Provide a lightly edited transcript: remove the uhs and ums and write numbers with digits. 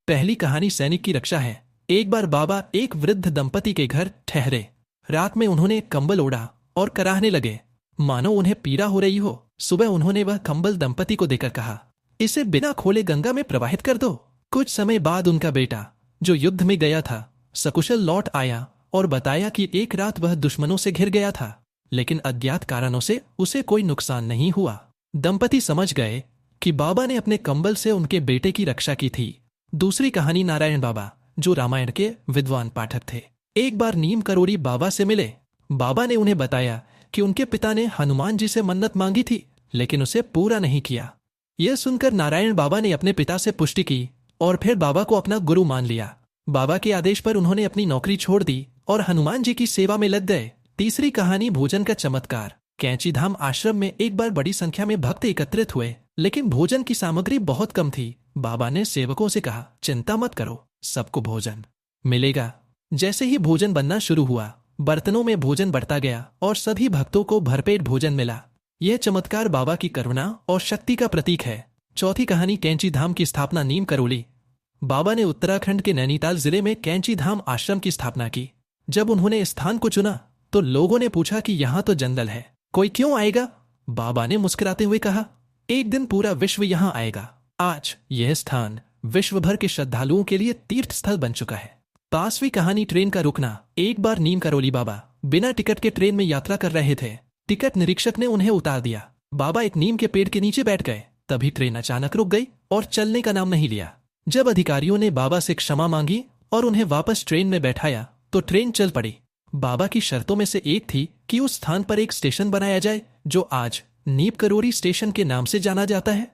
पहली कहानी सैनिक की रक्षा है। एक बार बाबा एक वृद्ध दंपति के घर ठहरे। रात में उन्होंने कंबल ओढ़ा और कराहने लगे, मानो उन्हें पीड़ा हो रही हो। सुबह उन्होंने वह कंबल दंपति को देकर कहा, इसे बिना खोले गंगा में प्रवाहित कर दो। कुछ समय बाद उनका बेटा, जो युद्ध में गया था, सकुशल लौट आया और बताया कि एक रात वह दुश्मनों से घिर गया था, लेकिन अज्ञात कारणों से उसे कोई नुकसान नहीं हुआ। दंपति समझ गए कि बाबा ने अपने कंबल से उनके बेटे की रक्षा की थी। दूसरी कहानी नारायण बाबा, जो रामायण के विद्वान पाठक थे, एक बार नीम करोड़ी बाबा से मिले। बाबा ने उन्हें बताया कि उनके पिता ने हनुमान जी से मन्नत मांगी थी, लेकिन उसे पूरा नहीं किया। यह सुनकर नारायण बाबा ने अपने पिता से पुष्टि की और फिर बाबा को अपना गुरु मान लिया। बाबा के आदेश पर उन्होंने अपनी नौकरी छोड़ दी और हनुमान जी की सेवा में लग गए। तीसरी कहानी भोजन का चमत्कार। कैंचीधाम आश्रम में एक बार बड़ी संख्या में भक्त एकत्रित हुए, लेकिन भोजन की सामग्री बहुत कम थी। बाबा ने सेवकों से कहा, चिंता मत करो, सबको भोजन मिलेगा। जैसे ही भोजन बनना शुरू हुआ, बर्तनों में भोजन बढ़ता गया और सभी भक्तों को भरपेट भोजन मिला। यह चमत्कार बाबा की करुणा और शक्ति का प्रतीक है। चौथी कहानी कैंचीधाम की स्थापना नीम करोली। बाबा ने उत्तराखंड के नैनीताल जिले में कैंचीधाम आश्रम की स्थापना की। जब उन्होंने इस स्थान को चुना तो लोगों ने पूछा कि यहाँ तो जंगल है, कोई क्यों आएगा? बाबा ने मुस्कुराते हुए कहा, एक दिन पूरा विश्व यहाँ आएगा। आज यह स्थान विश्व भर के श्रद्धालुओं के लिए तीर्थ स्थल बन चुका है। पांचवी कहानी ट्रेन का रुकना। एक बार नीम करोली बाबा बिना टिकट के ट्रेन में यात्रा कर रहे थे। टिकट निरीक्षक ने उन्हें उतार दिया। बाबा एक नीम के पेड़ के नीचे बैठ गए। तभी ट्रेन अचानक रुक गई और चलने का नाम नहीं लिया। जब अधिकारियों ने बाबा से क्षमा मांगी और उन्हें वापस ट्रेन में बैठाया तो ट्रेन चल पड़ी। बाबा की शर्तों में से एक थी कि उस स्थान पर एक स्टेशन बनाया जाए जो आज नीम करोली स्टेशन के नाम से जाना जाता है।